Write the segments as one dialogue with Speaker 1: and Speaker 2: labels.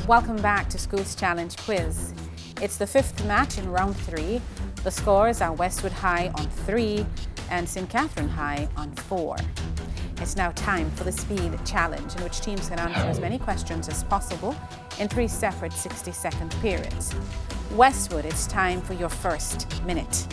Speaker 1: Welcome back to School's Challenge Quiz. It's the fifth match in round 3. The scores are Westwood High on 3 and St. Catherine High on 4. It's now time for the speed challenge, in which teams can answer as many questions as possible in 3 separate 60-second periods. Westwood, it's time for your first minute.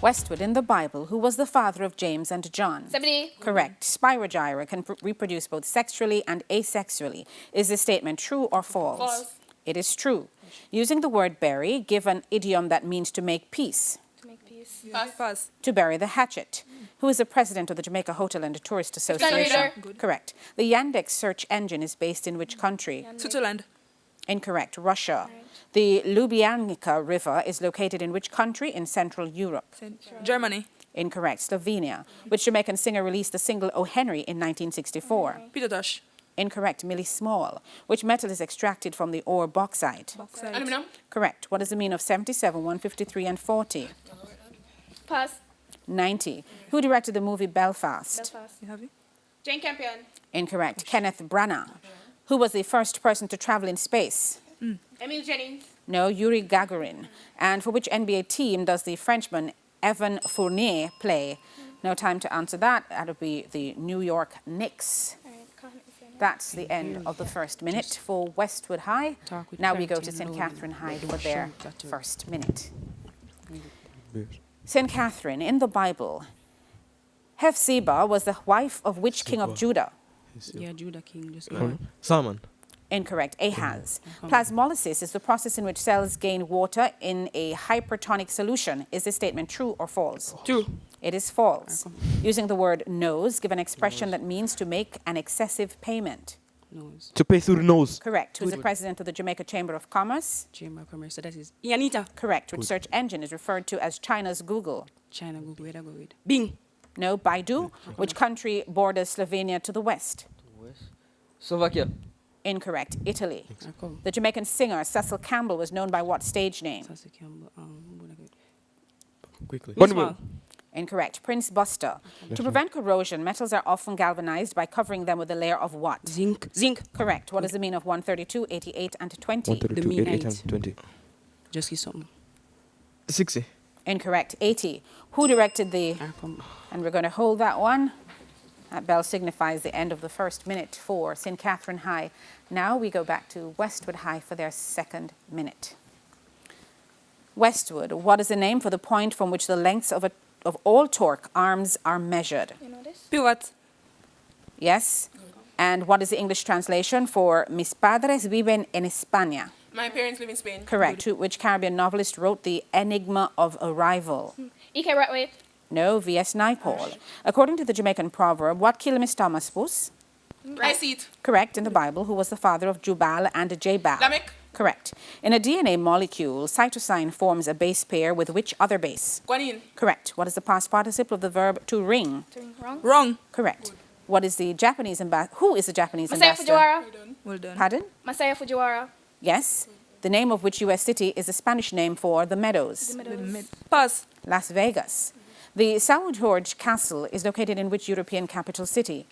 Speaker 1: Westwood, in the Bible, who was the father of James and John?
Speaker 2: Zebedee.
Speaker 1: Correct. Spirogyra can reproduce both sexually and asexually. Is this statement true or false?
Speaker 2: False.
Speaker 1: It is true. Using the word bury, give an idiom that means to make peace.
Speaker 2: To make peace.
Speaker 3: Pass.
Speaker 1: To bury the hatchet. Who is the president of the Jamaica Hotel and Tourist Association?
Speaker 2: Good.
Speaker 1: Correct. The Yandex search engine is based in which country?
Speaker 3: Switzerland.
Speaker 1: Incorrect. Russia. The Ljubljanica River is located in which country in Central Europe?
Speaker 3: Germany.
Speaker 1: Incorrect. Slovenia. Which Jamaican singer released the single O. Henry in 1964?
Speaker 3: Peter Tosh.
Speaker 1: Incorrect. Millie Small. Which metal is extracted from the ore bauxite?
Speaker 2: Aluminum.
Speaker 1: Correct. What is the mean of 77, 153 and 40?
Speaker 2: Pass.
Speaker 1: 90. Who directed the movie Belfast?
Speaker 2: Belfast.
Speaker 3: You have it?
Speaker 2: Jane Campion.
Speaker 1: Incorrect. Kenneth Branagh. Who was the first person to travel in space?
Speaker 2: Emile Jennings.
Speaker 1: No, Yuri Gagarin. And for which NBA team does the Frenchman Evan Fournier play? No time to answer that. That'll be the New York Knicks. That's the end of the first minute for Westwood High. Now we go to St. Catherine High for their first minute. St. Catherine, in the Bible, Hephzibah was the wife of which king of Judah?
Speaker 4: Yeah, Judah King. Just
Speaker 5: Salmon.
Speaker 1: Incorrect. Ahaz. Plasmolysis is the process in which cells gain water in a hypertonic solution. Is this statement true or false?
Speaker 4: True.
Speaker 1: It is false. Using the word nose, give an expression that means to make an excessive payment.
Speaker 4: Nose.
Speaker 5: To pay through the nose.
Speaker 1: Correct. Who's the president of the Jamaica Chamber of Commerce?
Speaker 4: Chamber of Commerce. So that is Ianita.
Speaker 1: Correct. Which search engine is referred to as China's Google?
Speaker 4: China, Google, where I go with? Bing.
Speaker 1: No, Baidu. Which country borders Slovenia to the west?
Speaker 6: Slovakia.
Speaker 1: Incorrect. Italy.
Speaker 4: I come.
Speaker 1: The Jamaican singer Cecil Campbell was known by what stage name?
Speaker 4: Sassy Campbell. Where I go with?
Speaker 5: Quickly.
Speaker 4: Bismarck.
Speaker 1: Incorrect. Prince Buster. To prevent corrosion, metals are often galvanized by covering them with a layer of what?
Speaker 4: Zinc. Zinc.
Speaker 1: Correct. What is the mean of 132, 88, and 20?
Speaker 5: 132,
Speaker 4: mean
Speaker 5: 88,
Speaker 4: height.
Speaker 5: and 20.
Speaker 4: Just give something.
Speaker 5: 60.
Speaker 1: Incorrect. 80. Who directed the...
Speaker 4: I come.
Speaker 1: And we're going to hold that one. That bell signifies the end of the first minute for St. Catherine High. Now we go back to Westwood High for their second minute. Westwood, what is the name for the point from which the lengths of all torque arms are measured?
Speaker 2: You know this?
Speaker 3: Pivot.
Speaker 1: Yes. And what is the English translation for Mis padres viven en España?
Speaker 2: My parents live in Spain.
Speaker 1: Correct. Which Caribbean novelist wrote The Enigma of Arrival?
Speaker 2: E.K. Ratway.
Speaker 1: No, V.S. Naipaul. According to the Jamaican proverb, what killed Miss Thomas Puss?
Speaker 2: Rice seed.
Speaker 1: Correct. In the Bible, who was the father of Jubal and Jabal?
Speaker 2: Lamech.
Speaker 1: Correct. In a DNA molecule, cytosine forms a base pair with which other base?
Speaker 2: Guanine.
Speaker 1: Correct. What is the past participle of the verb to ring?
Speaker 2: Wrong.
Speaker 3: Wrong.
Speaker 1: Correct. What is the Japanese who is the Japanese
Speaker 2: Masaya
Speaker 1: ambassador?
Speaker 2: Fujiwara.
Speaker 3: Well done.
Speaker 1: Pardon?
Speaker 2: Masaya Fujiwara.
Speaker 1: Yes. The name of which U.S. city is the Spanish name for the meadows?
Speaker 3: Pass.
Speaker 1: Las Vegas. The São Jorge Castle is located in which European capital city?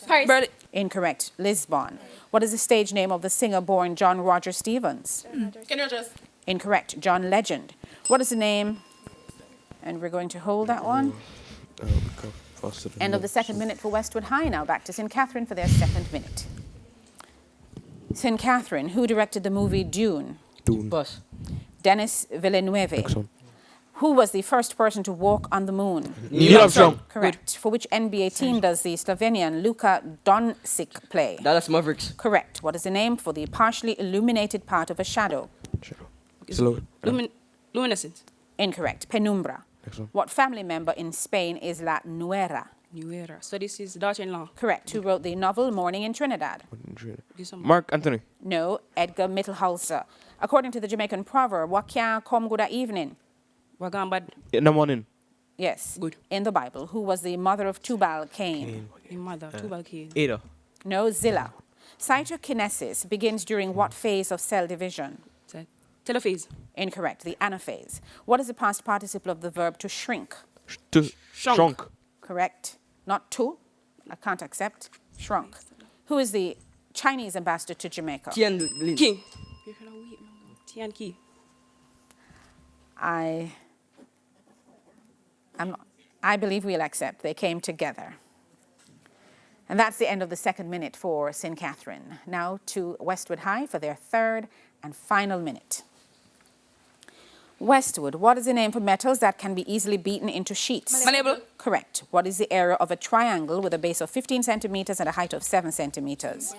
Speaker 2: Paris.
Speaker 3: Berlin.
Speaker 1: Incorrect. Lisbon. What is the stage name of the singer born John Roger Stevens?
Speaker 2: Kenny Rogers.
Speaker 1: Incorrect. John Legend. What is the name? And we're going to hold that one. End of the second minute for Westwood High. Now back to St. Catherine for their second minute. St. Catherine, who directed the movie Dune?
Speaker 5: Dune.
Speaker 6: Pass.
Speaker 1: Denis Villeneuve.
Speaker 5: Excellent.
Speaker 1: Who was the first person to walk on the moon?
Speaker 5: Neil Armstrong.
Speaker 1: Correct. For which NBA team does the Slovenian Luka Doncic play?
Speaker 6: Dallas Mavericks.
Speaker 1: Correct. What is the name for the partially illuminated part of a shadow?
Speaker 5: Slow.
Speaker 4: Luminescence.
Speaker 1: Incorrect. Penumbra.
Speaker 5: Excellent.
Speaker 1: What family member in Spain is La Nuera?
Speaker 4: New era. So this is daughter-in-law.
Speaker 1: Correct. Who wrote the novel Morning in Trinidad?
Speaker 4: This one.
Speaker 5: Mark Anthony.
Speaker 1: No, Edgar Mittelhauser. According to the Jamaican proverb, what can come good evening?
Speaker 4: Wagan bad.
Speaker 5: In the morning.
Speaker 1: Yes.
Speaker 4: Good.
Speaker 1: In the Bible, who was the mother of Tubal Cain?
Speaker 4: Your mother. Tubal Cain.
Speaker 5: Ada.
Speaker 1: No, Zillah. Cytokinesis begins during what phase of cell division?
Speaker 4: Telophase.
Speaker 1: Incorrect. The anaphase. What is the past participle of the verb to shrink?
Speaker 5: Shrunk.
Speaker 1: Correct. Not to. I can't accept. Shrunk. Who is the Chinese ambassador to Jamaica?
Speaker 6: Tian Lin.
Speaker 4: King. Tian Key.
Speaker 1: I believe we'll accept. They came together. And that's the end of the second minute for St. Catherine. Now to Westwood High for their third and final minute. Westwood, what is the name for metals that can be easily beaten into sheets?
Speaker 3: Malleable.
Speaker 1: Correct. What is the area of a triangle with a base of 15 centimeters and a height of 7 centimeters?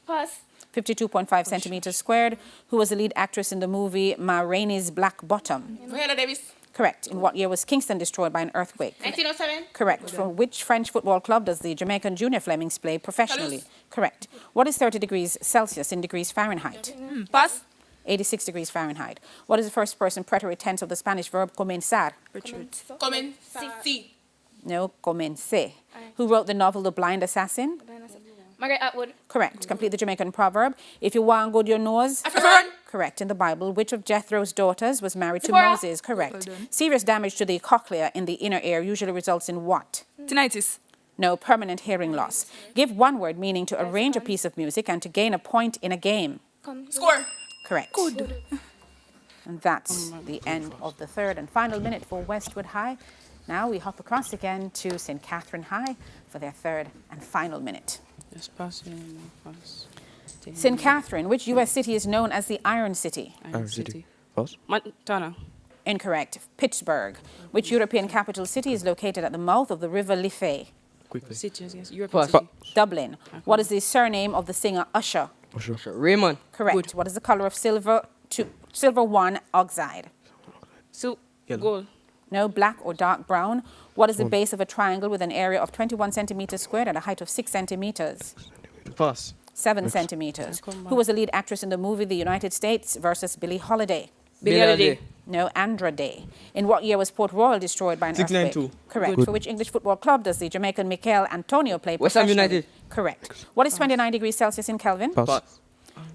Speaker 2: Pass.
Speaker 1: 52.5 centimeters squared. Who was the lead actress in the movie Ma Rainey's Black Bottom?
Speaker 2: Viola Davis.
Speaker 1: Correct. In what year was Kingston destroyed by an earthquake?
Speaker 2: 1907.
Speaker 1: Correct. For which French football club does the Jamaican Junior Flemings play professionally?
Speaker 2: Toulouse.
Speaker 1: Correct. What is 30 degrees Celsius in degrees Fahrenheit?
Speaker 3: Pass.
Speaker 1: 86 degrees Fahrenheit. What is the first person preterite tense of the Spanish verb comenzar?
Speaker 2: Comen. Si.
Speaker 1: No, comencé. Who wrote the novel The Blind Assassin?
Speaker 2: Margaret Atwood.
Speaker 1: Correct. Complete the Jamaican proverb. If you want good your nose.
Speaker 2: African.
Speaker 1: Correct. In the Bible, which of Jethro's daughters was married to
Speaker 2: Zipporah.
Speaker 1: Moses? Correct. Serious damage to the cochlea in the inner ear usually results in what?
Speaker 3: Tinnitus.
Speaker 1: No, permanent hearing loss. Give one word meaning to arrange a piece of music and to gain a point in a game.
Speaker 2: Score.
Speaker 1: Correct. Good. And that's the end of the third and final minute for Westwood High. Now we hop across again to St. Catherine High for their third and final minute.
Speaker 4: Just passing. Pass.
Speaker 1: St. Catherine, which U.S. city is known as the Iron City?
Speaker 5: Iron City. False.
Speaker 4: Montana.
Speaker 1: Incorrect. Pittsburgh. Which European capital city is located at the mouth of the River Liffey?
Speaker 5: Quickly.
Speaker 4: City, yes. European
Speaker 6: Pass.
Speaker 4: city.
Speaker 1: Dublin. What is the surname of the singer Usher?
Speaker 5: Oh, sure.
Speaker 6: Raymond.
Speaker 1: Correct.
Speaker 4: Good.
Speaker 1: What is the color of silver 1 oxide?
Speaker 4: So,
Speaker 5: Yellow.
Speaker 4: gold.
Speaker 1: No, black or dark brown. What is the base of a triangle with an area of 21 centimeters squared and a height of 6 centimeters?
Speaker 5: Pass.
Speaker 1: 7 centimeters. Who was the lead actress in the movie The United States versus Billie Holiday?
Speaker 4: Billy Holiday.
Speaker 1: No, Andra Day. In what year was Port Royal destroyed by an earthquake?
Speaker 5: 692.
Speaker 1: Correct.
Speaker 5: Good.
Speaker 1: For which English football club does the Jamaican Mikel Antonio play
Speaker 6: West Ham
Speaker 1: professionally?
Speaker 6: United.
Speaker 1: Correct. What is 29 degrees Celsius in Kelvin?
Speaker 5: Pass.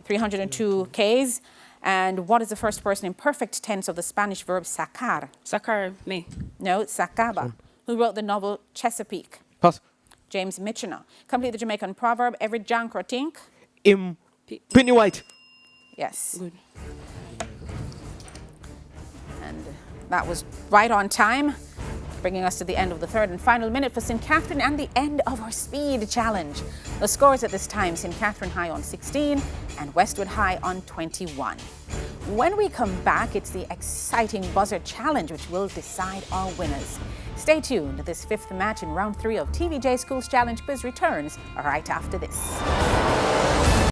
Speaker 1: 302 Ks. And what is the first person in perfect tense of the Spanish verb sacar?
Speaker 4: Sakar, me.
Speaker 1: No, sacaba. Who wrote the novel Chesapeake?
Speaker 5: Pass.
Speaker 1: James Michener. Complete the Jamaican proverb, every jank or tink?
Speaker 5: Pitney White.
Speaker 1: Yes.
Speaker 4: Good.
Speaker 1: And that was right on time, bringing us to the end of the third and final minute for St. Catherine and the end of our speed challenge. The scores at this time, St. Catherine High on 16 and Westwood High on 21. When we come back, it's the exciting buzzer challenge which will decide our winners. Stay tuned. This fifth match in round 3 of TVJ Schools Challenge Quiz returns right after this.